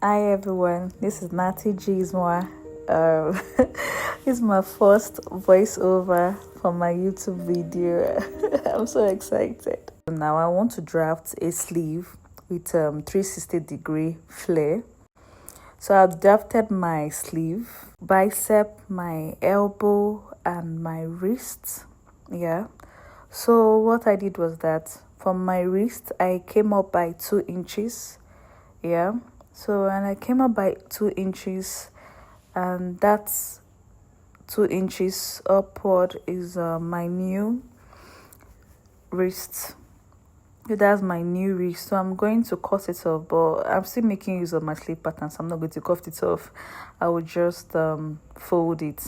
Hi everyone, this is Nati Gizmoa. This is my first voiceover for my YouTube video. I'm so excited. Now I want to draft a sleeve with 360-degree flare. So I've drafted my sleeve, bicep, my elbow, and my wrist. Yeah. So what I did was that from my wrist, I came up by 2 inches. Yeah. So when I came up by 2 inches, and that's 2 inches upward is my new wrist. That's my new wrist. So I'm going to cut it off, but I'm still making use of my sleeve pattern, so I'm not going to cut it off. I will just fold it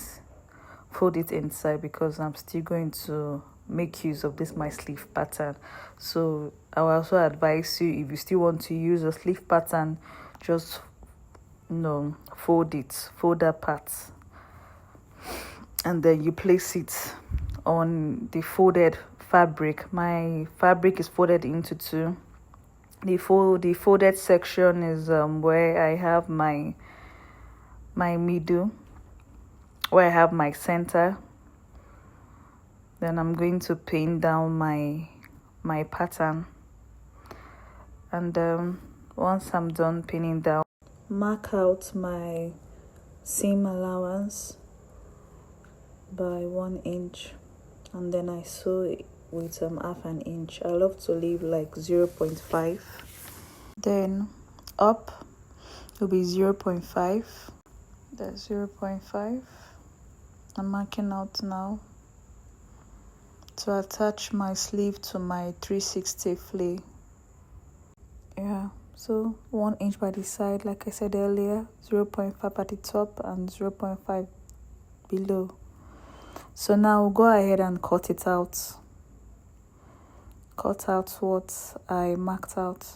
inside because I'm still going to make use of this my sleeve pattern. So I will also advise you, if you still want to use a sleeve pattern, just fold that part, and then you place it on the folded fabric. My fabric is folded into two. The folded section is where I have my middle, where I have my center. Then I'm going to pin down my pattern, and once I'm done pinning down, mark out my seam allowance by 1 inch, and then I sew it with half an inch. I love to leave like 0.5. Then up will be 0.5. That's 0.5. I'm marking out now to attach my sleeve to my 360 flare. Yeah, so 1 inch by the side, like I said earlier, 0.5 at the top and 0.5 below. So now we'll go ahead and cut it out. Cut out what I marked out.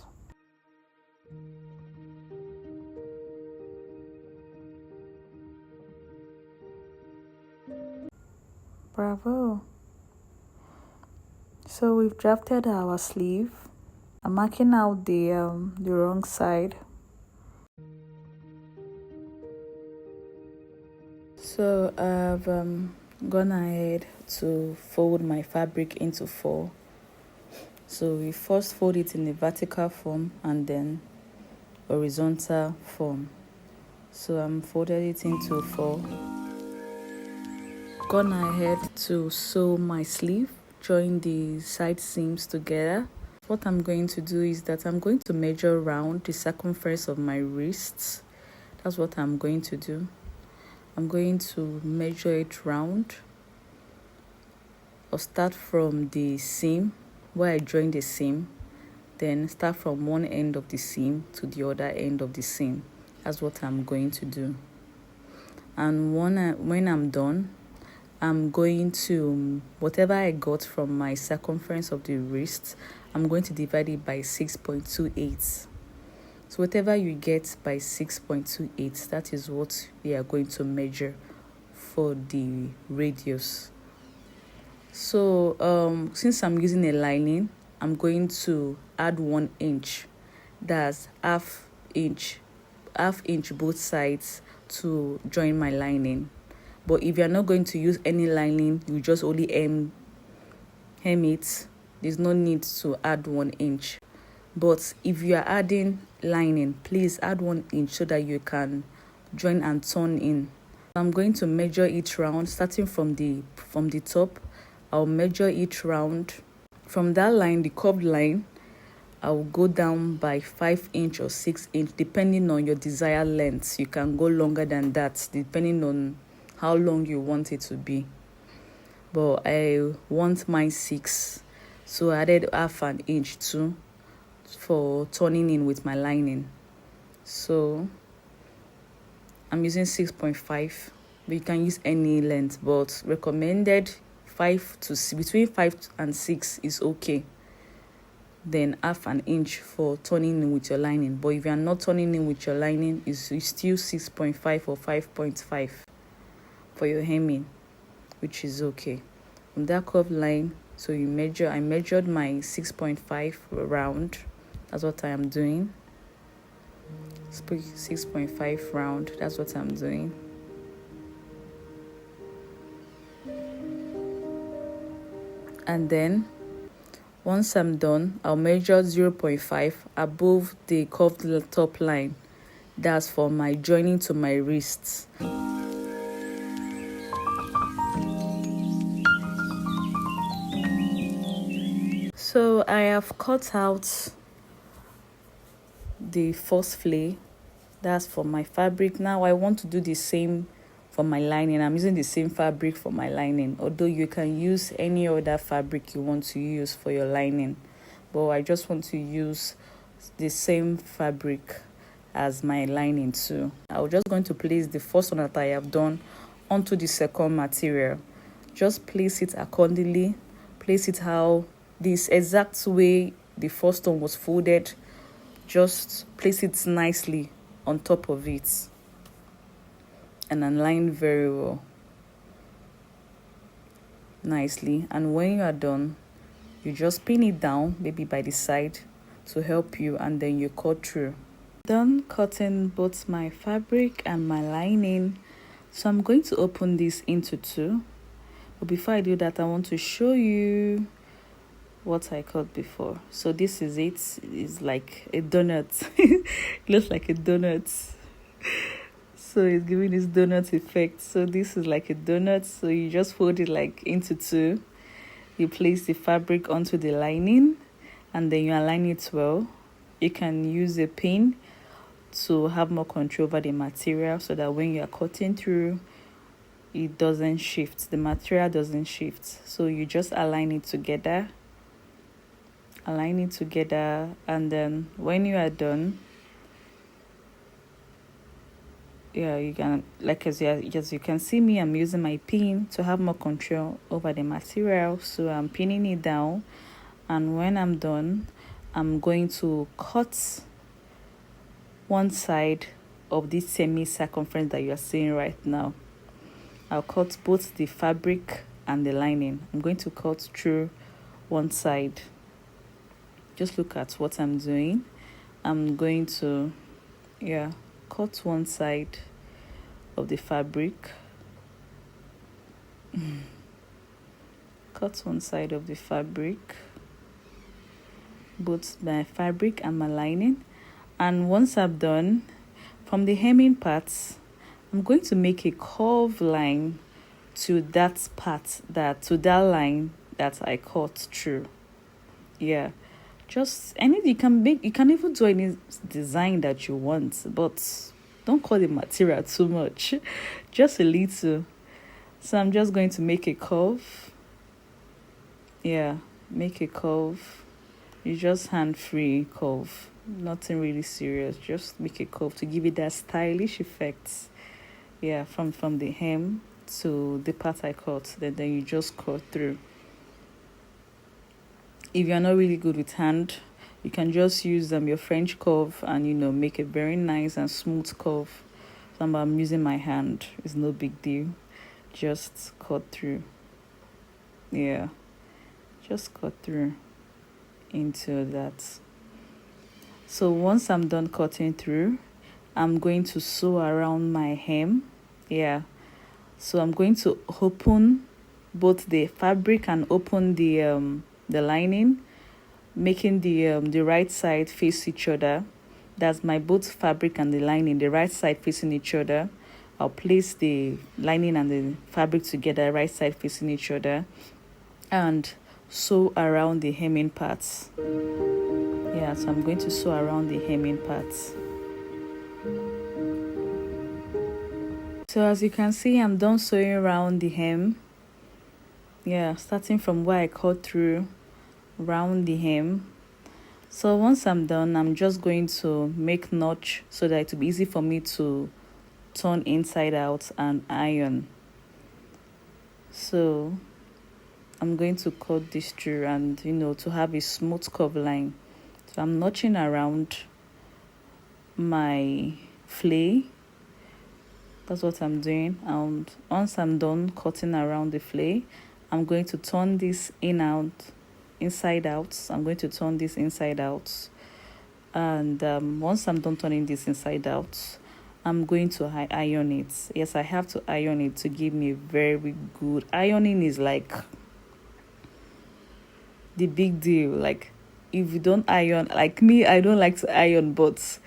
Bravo. So we've drafted our sleeve. I'm marking out the wrong side. So I've gone ahead to fold my fabric into 4. So we first fold it in the vertical form and then horizontal form. So I'm folded it into 4. Gone ahead to sew my sleeve, join the side seams together. What I'm going to do is that I'm going to measure round the circumference of my wrists. That's what I'm going to do. I'm going to measure it round. I'll start from the seam where I join the seam, then start from one end of the seam to the other end of the seam. That's what I'm going to do. And when I'm done, I'm going to, whatever I got from my circumference of the wrist, I'm going to divide it by 6.28. So whatever you get by 6.28, that is what we are going to measure for the radius. So since I'm using a lining, I'm going to add 1 inch. That's half inch both sides to join my lining. But if you're not going to use any lining, you just only hem it. There's no need to add 1 inch. But if you are adding lining, please add 1 inch so that you can join and turn in. I'm going to measure each round, starting from the top. I'll measure each round. From that line, the curved line, I'll go down by 5 inch or 6 inch, depending on your desired length. You can go longer than that, depending on how long you want it to be. But I want mine 6, so I added half an inch too for turning in with my lining. So I'm using 6.5, but you can use any length, but recommended between 5 and 6 is okay. Then half an inch for turning in with your lining. But if you are not turning in with your lining, it's still 6.5 or 5.5 for your hemming, which is okay. On that curved line, so I measured my 6.5 round. That's what I am doing. 6.5 round. That's what I'm doing. And then once I'm done, I'll measure 0.5 above the curved top line. That's for my joining to my wrists. So I have cut out the first flay. That's for my fabric. Now I want to do the same for my lining. I'm using the same fabric for my lining, although you can use any other fabric you want to use for your lining, but I just want to use the same fabric as my lining too. I'm just going to place the first one that I have done onto the second material. Just place it accordingly. Place it how this exact way the first one was folded. Just place it nicely on top of it and align very well, nicely. And when you are done, you just pin it down, maybe by the side, to help you, and then you cut through. Done cutting both my fabric and my lining, so I'm going to open this into two. But before I do that, I want to show you what I cut before. So this is it. It's like a donut. It looks like a donut. So it's giving this donut effect. So this is like a donut. So you just fold it like into two. You place the fabric onto the lining and then you align it well. You can use a pin to have more control over the material so that when you are cutting through, it doesn't shift. The material doesn't shift. So you just align it together. Align it together, and then when you are done, you can, like as you can see me, I'm using my pin to have more control over the material. So I'm pinning it down, and when I'm done, I'm going to cut one side of this semi circumference that you are seeing right now. I'll cut both the fabric and the lining. I'm going to cut through one side. Just look at what I'm doing. I'm going to cut one side of the fabric. Cut one side of the fabric, both my fabric and my lining. And once I'm done, from the hemming parts, I'm going to make a curved line to that line that I cut through. Just anything you can make. You can even do any design that you want, but don't cut the material too much, just a little. So I'm just going to make a curve. Make a curve. You just hand-free curve, nothing really serious. Just make a curve to give it that stylish effect. From the hem to the part I cut, then you just cut through. If you're not really good with hand, you can just use your French curve and make a very nice and smooth curve. So I'm using my hand. It's no big deal. Just cut through. Just cut through into that. So once I'm done cutting through, I'm going to sew around my hem. So I'm going to open both the fabric and open the lining, making the right side face each other. That's my both fabric and the lining, the right side facing each other. I'll place the lining and the fabric together, right side facing each other, and sew around the hemming parts. So I'm going to sew around the hemming parts. So as you can see, I'm done sewing around the hem. Starting from where I cut through, round the hem. So once I'm done, I'm just going to make notch so that it will be easy for me to turn inside out and iron. So I'm going to cut this through and to have a smooth curve line. So I'm notching around my flay. That's what I'm doing. And once I'm done cutting around the flay, I'm going to turn this inside out. I'm going to turn this inside out And once I'm done turning this inside out, I'm going to iron it. Yes, I have to iron it to give me a very good ironing. Is like the big deal. Like, if you don't iron, like me, I don't like to iron, but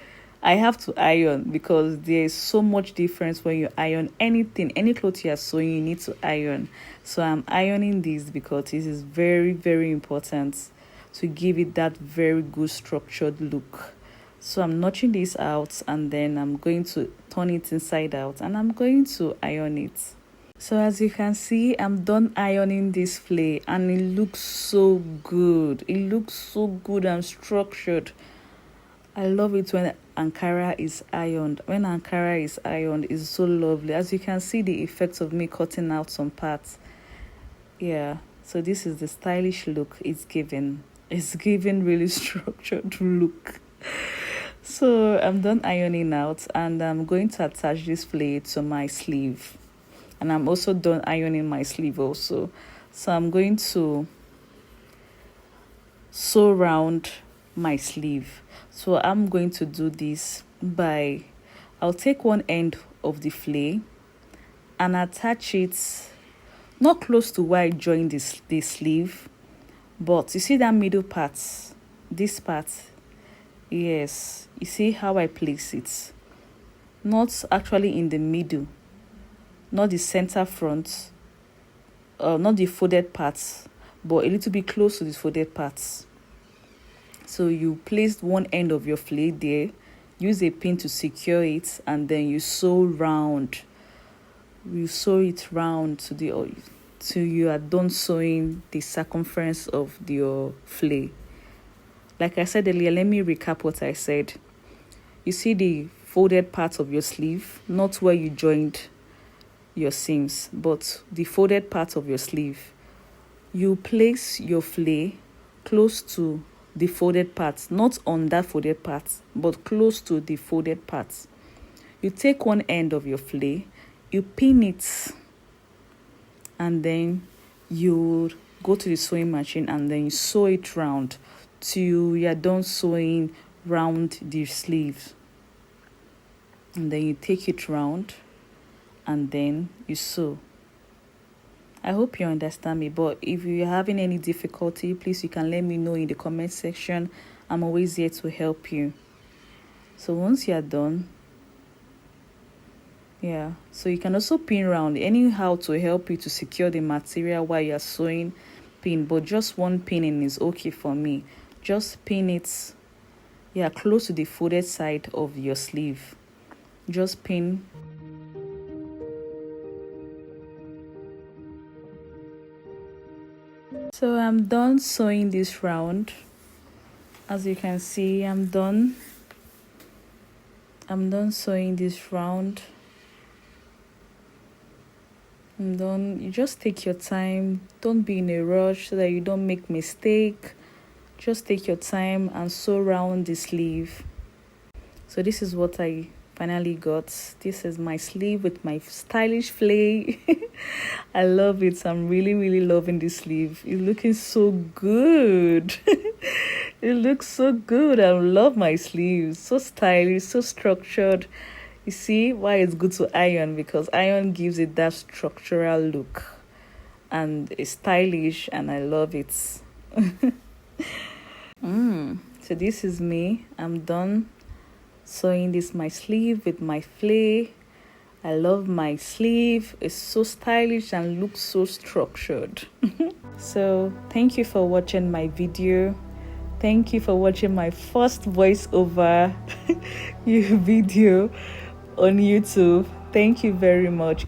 I have to iron because there is so much difference when you iron anything. Any clothes you are sewing, you need to iron. So I'm ironing this because this is very, very important to give it that very good structured look. So I'm notching this out, and then I'm going to turn it inside out, and I'm going to iron it. So as you can see, I'm done ironing this flay, and it looks so good. It looks so good and structured. I love it when Ankara is ironed. When Ankara is ironed, it's so lovely. As you can see, the effect of me cutting out some parts. Yeah, so this is the stylish look it's giving. It's giving really structured look. So I'm done ironing out, and I'm going to attach this flay to my sleeve. And I'm also done ironing my sleeve also. So I'm going to sew round my sleeve. So I'm going to do this by, I'll take one end of the flay and attach it not close to where I joined the sleeve, but you see that middle part, this part. Yes, you see how I place it, not actually in the middle, not the center front, not the folded parts, but a little bit close to the folded parts. So you place one end of your flay there, use a pin to secure it, and then you sew round. You sew it round till you are done sewing the circumference of your flay. Like I said earlier, let me recap what I said. You see the folded part of your sleeve, not where you joined your seams, but the folded part of your sleeve. You place your flay close to the folded part, not on that folded part, but close to the folded part. You take one end of your flay, you pin it, and then you go to the sewing machine, and then you sew it round till you are done sewing round the sleeves. And then you take it round, and then you sew. I hope you understand me, but if you're having any difficulty, please, you can let me know in the comment section. I'm always here to help you. So once you're done, yeah, so you can also pin round anyhow to help you to secure the material while you're sewing. Pin, but just one pinning is okay for me. Just pin it, yeah, close to the folded side of your sleeve. Just pin. So I'm done sewing this round. As you can see, I'm done sewing this round. I'm done. You just take your time. Don't be in a rush so that you don't make mistake. Just take your time and sew round the sleeve. So this is what I finally got. This is my sleeve with my stylish flay. I love it. I'm really loving this sleeve. It's looking so good. It looks so good. I love my sleeves. So stylish, so structured. You see why it's good to iron, because iron gives it that structural look, and it's stylish, and I love it. So this is me. I'm done sewing this my sleeve with my flay. I love my sleeve. It's so stylish and looks so structured. So thank you for watching my video. Thank you for watching my first voiceover video on YouTube. Thank you very much.